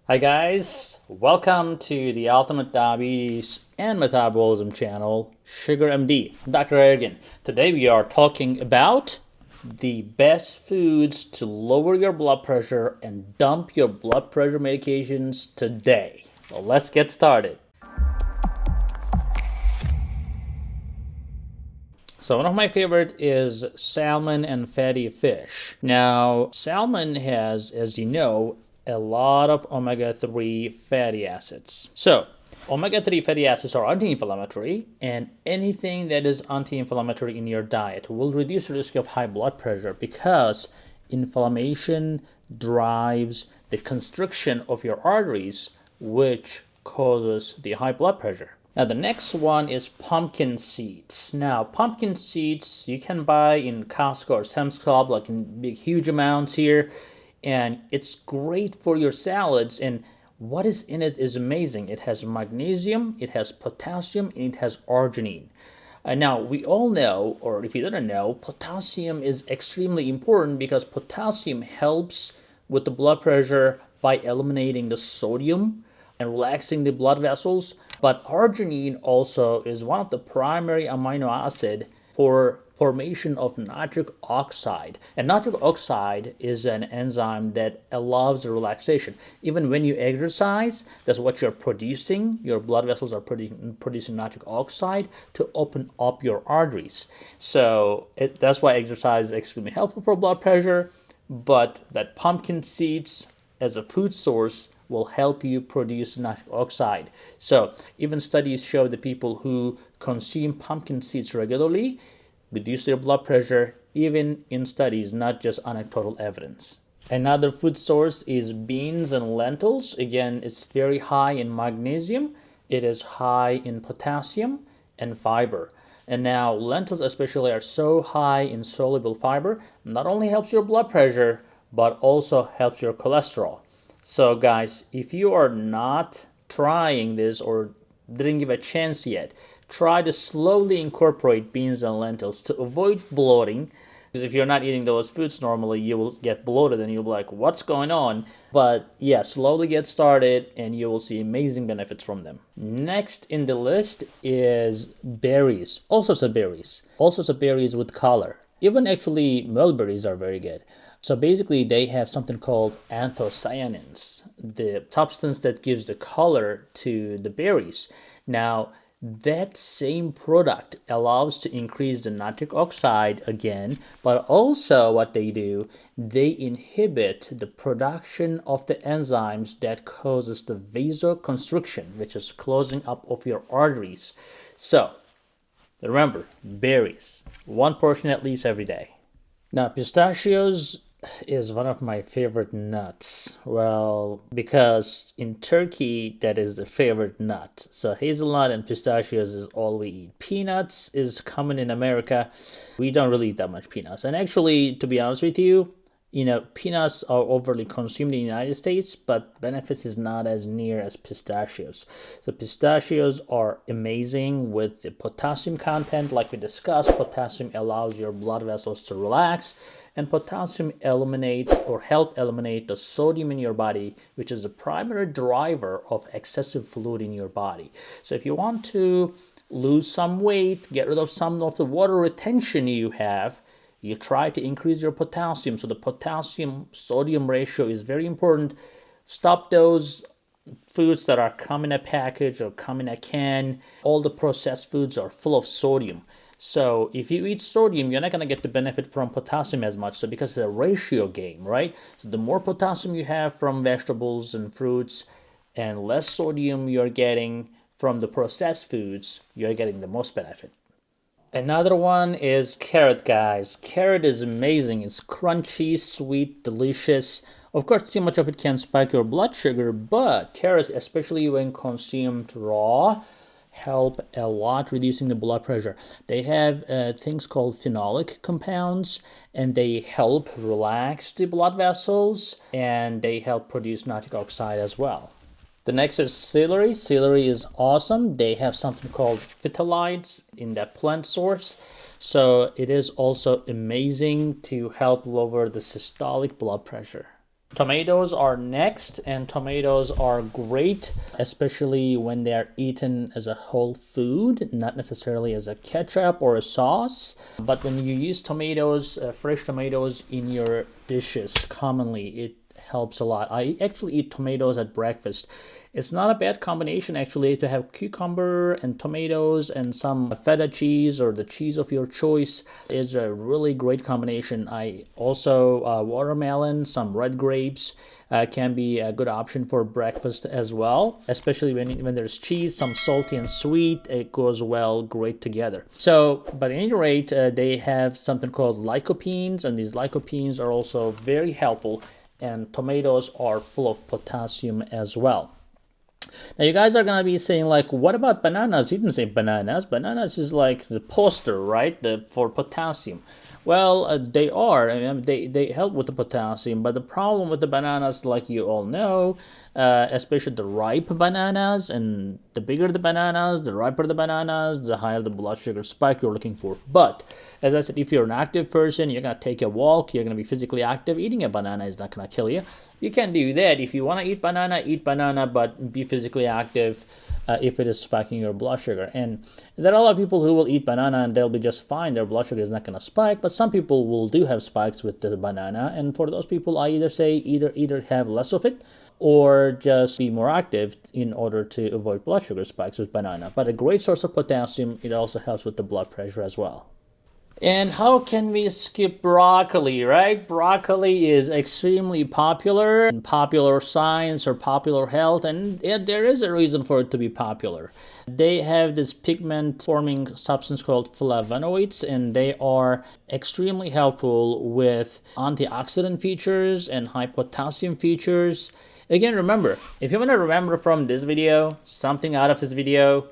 Hi guys, welcome to the Ultimate Diabetes and Metabolism channel, Sugar MD. I'm Dr. Ergin. Today we are talking about the best foods to lower your blood pressure and dump your blood pressure medications today. Well, let's get started. So one of my favorite is salmon and fatty fish. Now, salmon has, as you know, a lot of omega-3 fatty acids. So, omega-3 fatty acids are anti-inflammatory, and anything that is anti-inflammatory in your diet will reduce the risk of high blood pressure because inflammation drives the constriction of your arteries, which causes the high blood pressure. Now the next one is pumpkin seeds. Now pumpkin seeds you can buy in Costco or Sam's Club, like in big huge amounts here, and it's great for your salads. And what is in it is amazing. It has magnesium, it has potassium, and it has arginine. Now we all know, or if you didn't know, potassium is extremely important because potassium helps with the blood pressure by eliminating the sodium and relaxing the blood vessels. But arginine also is one of the primary amino acid for formation of nitric oxide. And nitric oxide is an enzyme that allows the relaxation. Even when you exercise, that's what you're producing. Your blood vessels are producing nitric oxide to open up your arteries. So that's why exercise is extremely helpful for blood pressure. But that pumpkin seeds as a food source will help you produce nitric oxide. So even studies show that people who consume pumpkin seeds regularly reduce their blood pressure, even in studies, not just anecdotal evidence. Another food source is beans and lentils. Again, it's very high in magnesium, it is high in potassium and fiber. And now lentils especially are so high in soluble fiber, not only helps your blood pressure, but also helps your cholesterol. So guys, if you are not trying this or didn't give a chance yet, try to slowly incorporate beans and lentils to avoid bloating. Because if you're not eating those foods normally, you will get bloated and you'll be like, what's going on? But yeah, slowly get started and you will see amazing benefits from them. Next in the list is berries, all sorts of berries, all sorts of berries with color. Even actually mulberries are very good. So basically they have something called anthocyanins, the substance that gives the color to the berries. Now that same product allows to increase the nitric oxide again, but also what they do, they inhibit the production of the enzymes that causes the vasoconstriction, which is closing up of your arteries. So remember, berries, one portion at least every day. Now pistachios is one of my favorite nuts. Well, because in Turkey, that is the favorite nut. So hazelnut and pistachios is all we eat. Peanuts is common in America. We don't really eat that much peanuts. And actually, to be honest with you, peanuts are overly consumed in the United States, but benefits is not as near as pistachios. So pistachios are amazing with the potassium content. Like we discussed, potassium allows your blood vessels to relax, and potassium eliminates or help eliminate the sodium in your body, which is the primary driver of excessive fluid in your body. So if you want to lose some weight, get rid of some of the water retention you have, you try to increase your potassium. So the potassium sodium ratio is very important. Stop those foods that are come in a package or come in a can. All the processed foods are full of sodium. So if you eat sodium, you're not going to get the benefit from potassium as much. So because it's a ratio game, right? So the more potassium you have from vegetables and fruits and less sodium you're getting from the processed foods, you're getting the most benefit. Another one is carrot, guys. Carrot is amazing. It's crunchy, sweet, delicious. Of course, too much of it can spike your blood sugar, but carrots, especially when consumed raw, help a lot reducing the blood pressure. They have things called phenolic compounds, and they help relax the blood vessels, and they help produce nitric oxide as well. The next is celery. Celery is awesome. They have something called phthalates in that plant source. So it is also amazing to help lower the systolic blood pressure. Tomatoes are next, and tomatoes are great, especially when they are eaten as a whole food, not necessarily as a ketchup or a sauce. But when you use tomatoes, fresh tomatoes in your dishes, commonly it helps a lot. I actually eat tomatoes at breakfast. It's not a bad combination actually to have cucumber and tomatoes and some feta cheese or the cheese of your choice is a really great combination. I also watermelon, some red grapes can be a good option for breakfast as well, especially when there's cheese, some salty and sweet. It goes well great together. So, but at any rate, they have something called lycopenes, and these lycopenes are also very helpful. And tomatoes are full of potassium as well. Now you guys are gonna be saying like, what about bananas? He didn't say bananas. Bananas is like the poster, right? For potassium. Well, they are. I mean, they help with the potassium, but the problem with the bananas, like you all know, especially the ripe bananas, and the bigger the bananas, the riper the bananas, the higher the blood sugar spike you're looking for. But as I said, if you're an active person, you're gonna take a walk, you're gonna be physically active. Eating a banana is not gonna kill you. You can do that. If you want to eat banana, but be physically active if it is spiking your blood sugar. And there are a lot of people who will eat banana and they'll be just fine. Their blood sugar is not going to spike, but some people will do have spikes with the banana. And for those people, I either say either have less of it or just be more active in order to avoid blood sugar spikes with banana. But a great source of potassium, it also helps with the blood pressure as well. And how can we skip broccoli, right? Broccoli is extremely popular in popular science or popular health, and there is a reason for it to be popular. They have this pigment-forming substance called flavonoids, and they are extremely helpful with antioxidant features and high potassium features. Again, remember, if you want to remember from this video, something out of this video,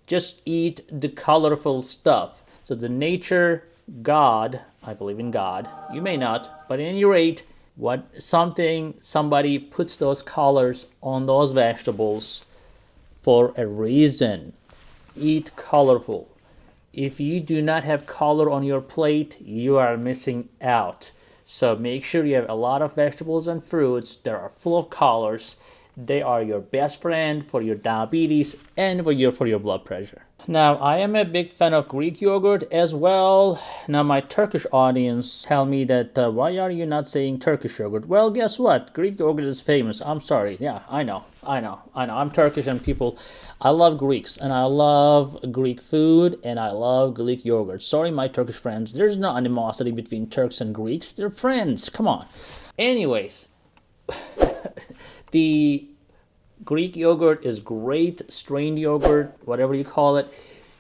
just eat the colorful stuff. So the nature, God, I believe in God, you may not, but at any rate, somebody puts those colors on those vegetables for a reason. Eat colorful. If you do not have color on your plate, you are missing out. So make sure you have a lot of vegetables and fruits that are full of colors. They are your best friend for your diabetes and for your blood pressure. Now, I am a big fan of Greek yogurt as well. Now, my Turkish audience tell me that, why are you not saying Turkish yogurt? Well, guess what? Greek yogurt is famous. I'm sorry. Yeah, I know. I'm Turkish and I love Greeks and I love Greek food and I love Greek yogurt. Sorry, my Turkish friends. There's no animosity between Turks and Greeks. They're friends. Come on. Anyways, the Greek yogurt is great, strained yogurt, whatever you call it.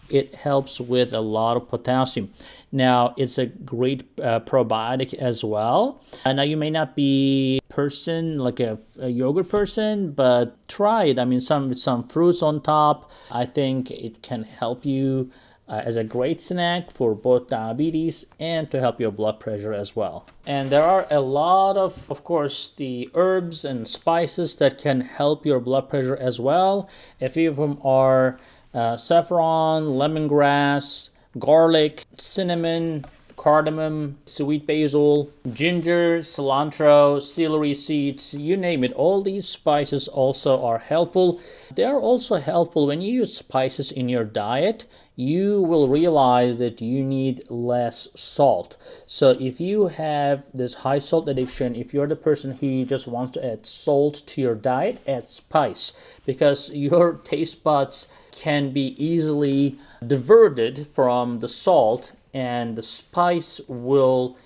It helps with a lot of potassium. Now, it's a great probiotic as well. Now, you may not be a person like a yogurt person, but try it. I mean, with some fruits on top, I think it can help you as a great snack for both diabetes and to help your blood pressure as well. And there are a lot of course, the herbs and spices that can help your blood pressure as well. A few of them are saffron, lemongrass, garlic, cinnamon, cardamom, sweet basil, ginger, cilantro, celery seeds, you name it. All these spices also are helpful. They are also helpful when you use spices in your diet. You will realize that you need less salt. So if you have this high salt addiction, if you're the person who just wants to add salt to your diet, add spice, because your taste buds can be easily diverted from the salt, and the spice will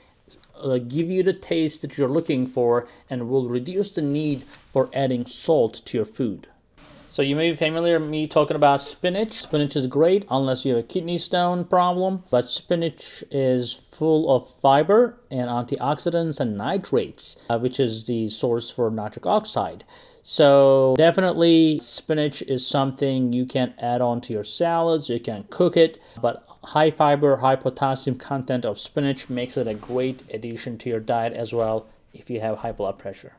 give you the taste that you're looking for and will reduce the need for adding salt to your food. So you may be familiar with me talking about spinach. Spinach is great unless you have a kidney stone problem, but spinach is full of fiber and antioxidants and nitrates, which is the source for nitric oxide. So definitely spinach is something you can add on to your salads, you can cook it, but high fiber, high potassium content of spinach makes it a great addition to your diet as well if you have high blood pressure.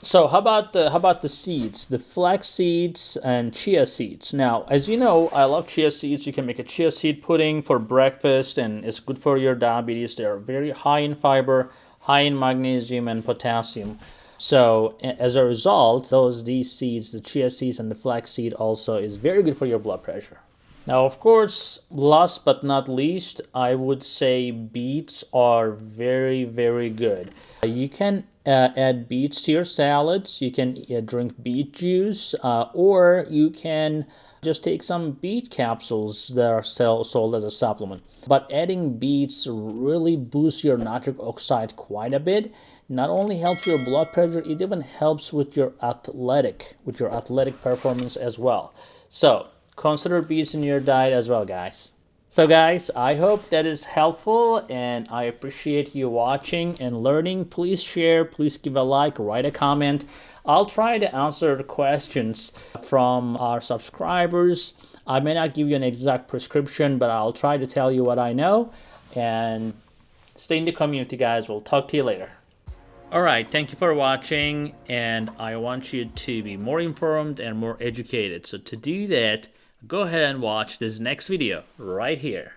So how about the seeds, the flax seeds and chia seeds? Now, as you know, I love chia seeds. You can make a chia seed pudding for breakfast and it's good for your diabetes. They are very high in fiber, high in magnesium and potassium. So as a result, these seeds, the chia seeds and the flax seed, also is very good for your blood pressure. Now, of course, last but not least, I would say beets are very, very good. You can add beets to your salads. You can drink beet juice, or you can just take some beet capsules that are sold as a supplement. But adding beets really boosts your nitric oxide quite a bit. Not only helps your blood pressure, it even helps with your athletic performance as well. So consider beets in your diet as well, guys. So guys, I hope that is helpful, and I appreciate you watching and learning. Please share, please give a like, write a comment. I'll try to answer the questions from our subscribers. I may not give you an exact prescription, but I'll try to tell you what I know. And stay in the community, guys. We'll talk to you later. Alright, thank you for watching, and I want you to be more informed and more educated. So to do that, go ahead and watch this next video right here.